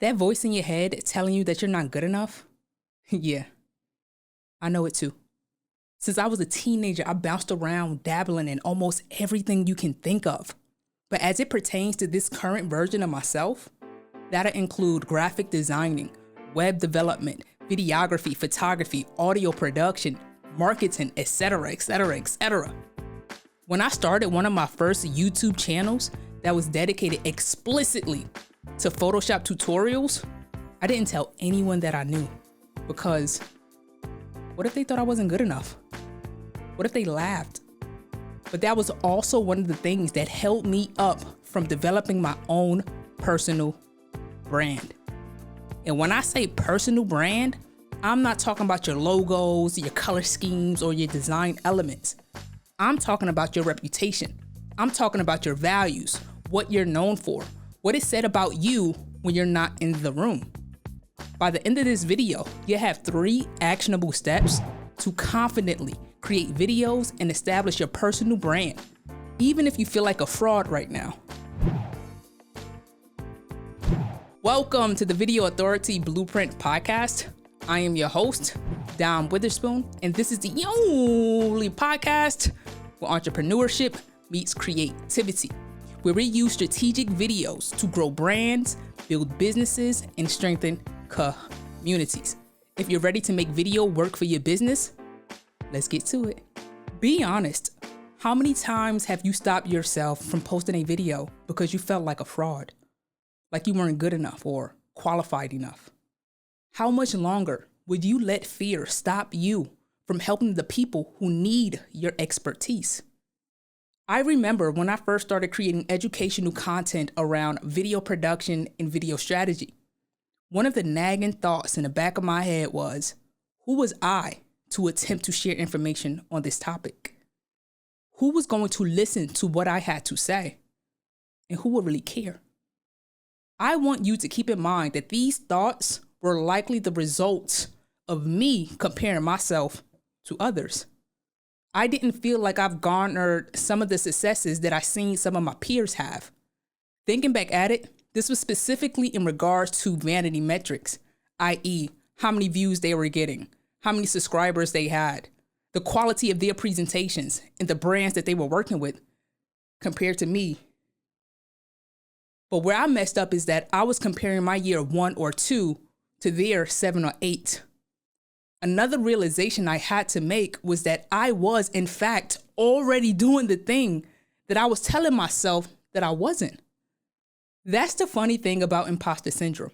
That voice in your head telling you that you're not good enough? Yeah, I know it too. Since I was a teenager, I bounced around dabbling in almost everything you can think of. But as it pertains to this current version of myself, that'll include graphic designing, web development, videography, photography, audio production, marketing, etc., etc., etc. When I started one of my first YouTube channels that was dedicated explicitly to Photoshop tutorials, I didn't tell anyone that I knew, because what if they thought I wasn't good enough? What if they laughed? But that was also one of the things that held me up from developing my own personal brand. And when I say personal brand, I'm not talking about your logos, your color schemes, or your design elements. I'm talking about your reputation. I'm talking about your values, what you're known for, what is said about you when you're not in the room. By the end of this video, you have 3 actionable steps to confidently create videos and establish your personal brand, even if you feel like a fraud right now. Welcome to the Video Authority Blueprint Podcast. I am your host, Dyme Witherspoon, and this is the only podcast where entrepreneurship meets creativity, where we use strategic videos to grow brands, build businesses, and strengthen communities. If you're ready to make video work for your business, let's get to it. Be honest. How many times have you stopped yourself from posting a video because you felt like a fraud? Like you weren't good enough or qualified enough? How much longer would you let fear stop you from helping the people who need your expertise? I remember when I first started creating educational content around video production and video strategy. One of the nagging thoughts in the back of my head was, who was I to attempt to share information on this topic? Who was going to listen to what I had to say? And who would really care? I want you to keep in mind that these thoughts were likely the results of me comparing myself to others. I didn't feel like I've garnered some of the successes that I've seen some of my peers have. Thinking back at it, this was specifically in regards to vanity metrics, i.e., how many views they were getting, how many subscribers they had, the quality of their presentations, and the brands that they were working with compared to me. But where I messed up is that I was comparing my year 1 or 2 to their 7 or 8. Another realization I had to make was that I was, in fact, already doing the thing that I was telling myself that I wasn't. That's the funny thing about imposter syndrome.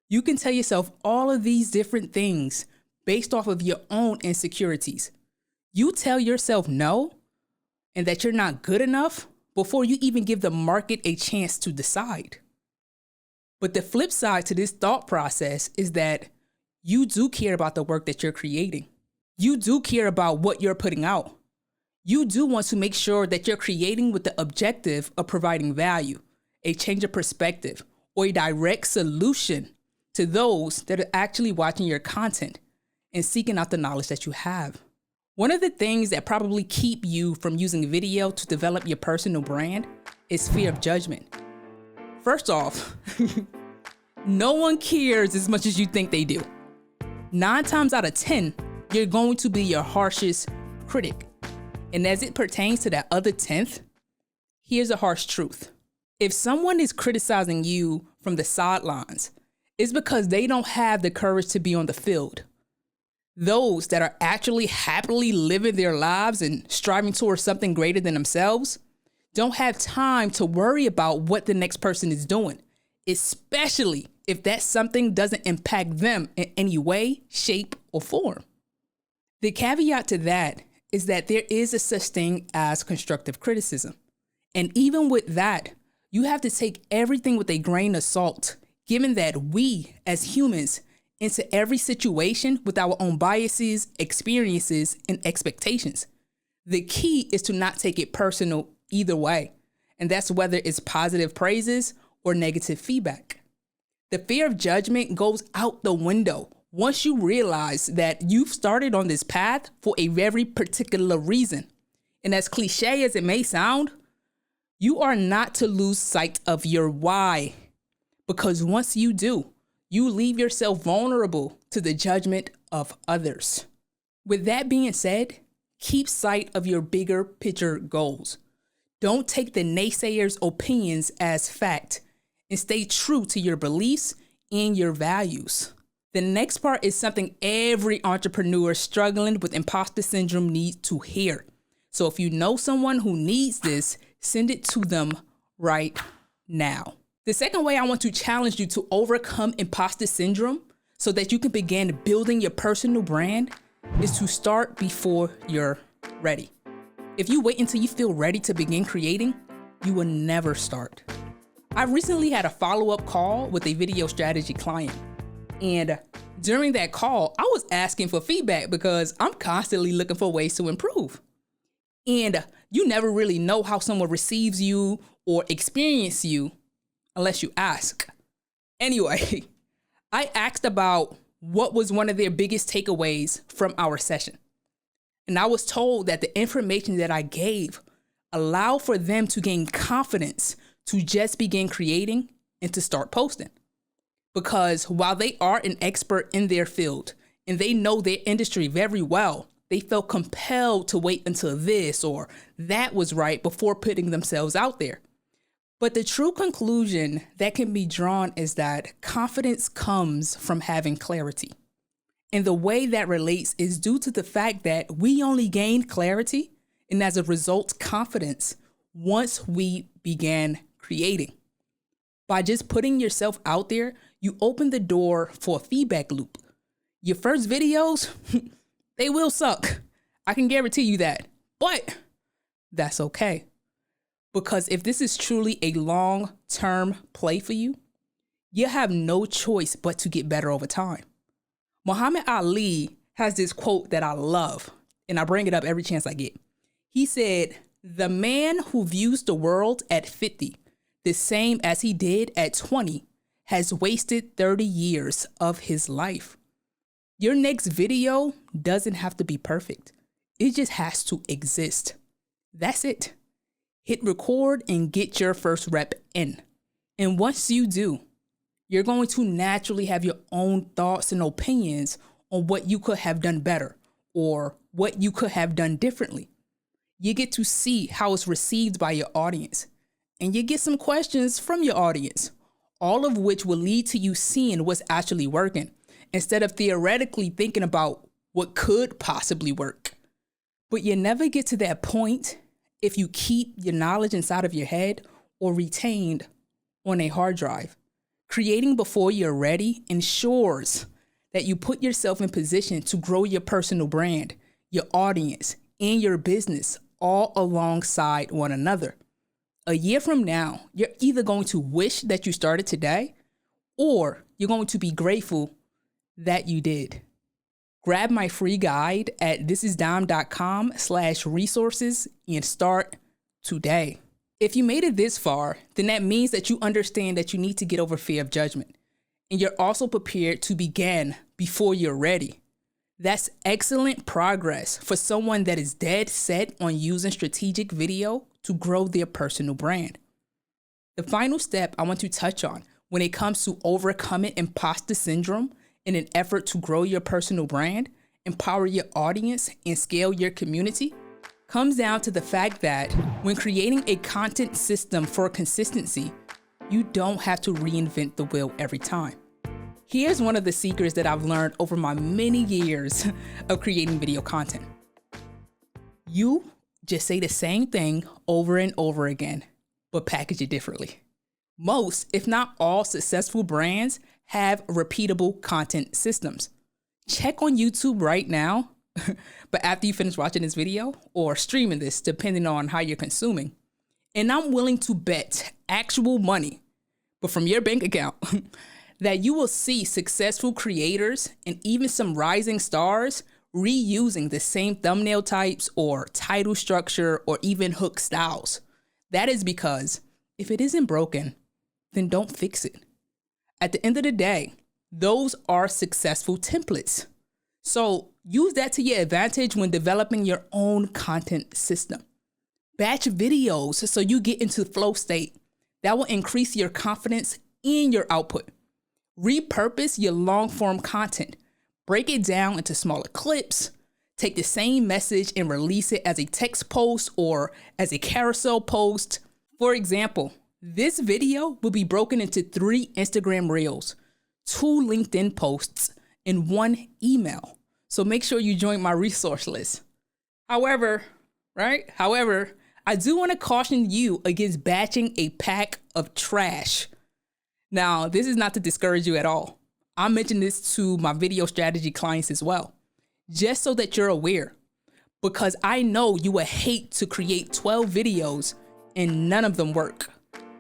You can tell yourself all of these different things based off of your own insecurities. You tell yourself no and that you're not good enough before you even give the market a chance to decide. But the flip side to this thought process is that you do care about the work that you're creating. You do care about what you're putting out. You do want to make sure that you're creating with the objective of providing value, a change of perspective, or a direct solution to those that are actually watching your content and seeking out the knowledge that you have. One of the things that probably keep you from using video to develop your personal brand is fear of judgment. First off, no one cares as much as you think they do. 9 times out of 10, you're going to be your harshest critic. And as it pertains to that other 10th, here's a harsh truth. If someone is criticizing you from the sidelines, it's because they don't have the courage to be on the field. Those that are actually happily living their lives and striving towards something greater than themselves don't have time to worry about what the next person is doing, especially if that something doesn't impact them in any way, shape, or form. The caveat to that is that there is a such thing as constructive criticism. And even with that, you have to take everything with a grain of salt, given that we as humans enter every situation with our own biases, experiences, and expectations. The key is to not take it personal either way, and that's whether it's positive praises or negative feedback. The fear of judgment goes out the window once you realize that you've started on this path for a very particular reason. And as cliche as it may sound, you are not to lose sight of your why. Because once you do, you leave yourself vulnerable to the judgment of others. With that being said, keep sight of your bigger picture goals. Don't take the naysayers' opinions as fact and stay true to your beliefs and your values. The next part is something every entrepreneur struggling with imposter syndrome needs to hear. So if you know someone who needs this, send it to them right now. The second way I want to challenge you to overcome imposter syndrome so that you can begin building your personal brand is to start before you're ready. If you wait until you feel ready to begin creating, you will never start. I recently had a follow-up call with a video strategy client. And during that call, I was asking for feedback because I'm constantly looking for ways to improve. And you never really know how someone receives you or experiences you unless you ask. Anyway, I asked about what was one of their biggest takeaways from our session. And I was told that the information that I gave allowed for them to gain confidence to just begin creating and to start posting. Because while they are an expert in their field and they know their industry very well, they felt compelled to wait until this or that was right before putting themselves out there. But the true conclusion that can be drawn is that confidence comes from having clarity. And the way that relates is due to the fact that we only gain clarity and as a result, confidence once we began creating. By just putting yourself out there, you open the door for a feedback loop. Your first videos, they will suck. I can guarantee you that. But that's okay. Because if this is truly a long-term play for you, you have no choice but to get better over time. Muhammad Ali has this quote that I love, and I bring it up every chance I get. He said, "The man who views the world at 50, the same as he did at 20, has wasted 30 years of his life." Your next video doesn't have to be perfect. It just has to exist. That's it. Hit record and get your first rep in. And once you do, you're going to naturally have your own thoughts and opinions on what you could have done better or what you could have done differently. You get to see how it's received by your audience, and you get some questions from your audience, all of which will lead to you seeing what's actually working instead of theoretically thinking about what could possibly work. But you never get to that point if you keep your knowledge inside of your head or retained on a hard drive. Creating before you're ready ensures that you put yourself in position to grow your personal brand, your audience, and your business all alongside one another. A year from now, you're either going to wish that you started today or you're going to be grateful that you did. Grab my free guide at thisisdyme.com/resources and start today. If you made it this far, then that means that you understand that you need to get over fear of judgment. And you're also prepared to begin before you're ready. That's excellent progress for someone that is dead set on using strategic video to grow their personal brand. The final step I want to touch on when it comes to overcoming imposter syndrome in an effort to grow your personal brand, empower your audience, and scale your community comes down to the fact that when creating a content system for consistency, you don't have to reinvent the wheel every time. Here's one of the secrets that I've learned over my many years of creating video content. You just say the same thing over and over again, but package it differently. Most, if not all, successful brands have repeatable content systems. Check on YouTube right now, but after you finish watching this video or streaming this, depending on how you're consuming, and I'm willing to bet actual money, but from your bank account, that you will see successful creators and even some rising stars reusing the same thumbnail types or title structure or even hook styles. That is because if it isn't broken, then don't fix it. At the end of the day, those are successful templates. So use that to your advantage when developing your own content system. Batch videos so you get into flow state. That will increase your confidence in your output. Repurpose your long form content. Break it down into smaller clips. Take the same message and release it as a text post or as a carousel post. For example, this video will be broken into 3 Instagram reels, 2 LinkedIn posts, and 1 email. So make sure you join my resource list. However, I do want to caution you against batching a pack of trash. Now, this is not to discourage you at all. I mention this to my video strategy clients as well, just so that you're aware, because I know you would hate to create 12 videos and none of them work,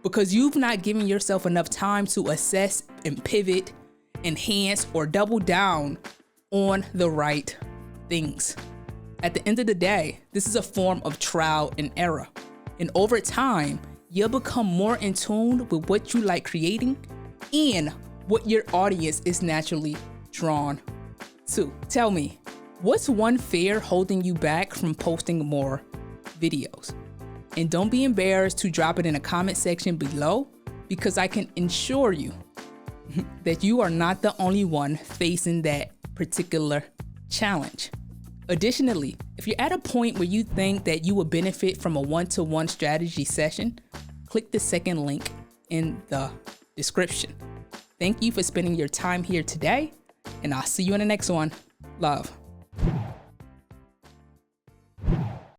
because you've not given yourself enough time to assess and pivot, enhance, or double down on the right things. At the end of the day, this is a form of trial and error. And over time, you'll become more in tune with what you like creating and what your audience is naturally drawn to. Tell me, what's one fear holding you back from posting more videos? And don't be embarrassed to drop it in a comment section below, because I can assure you that you are not the only one facing that particular challenge. Additionally, if you're at a point where you think that you will benefit from a one-to-one strategy session, click the second link in the description. Thank you for spending your time here today, and I'll see you in the next one. Love.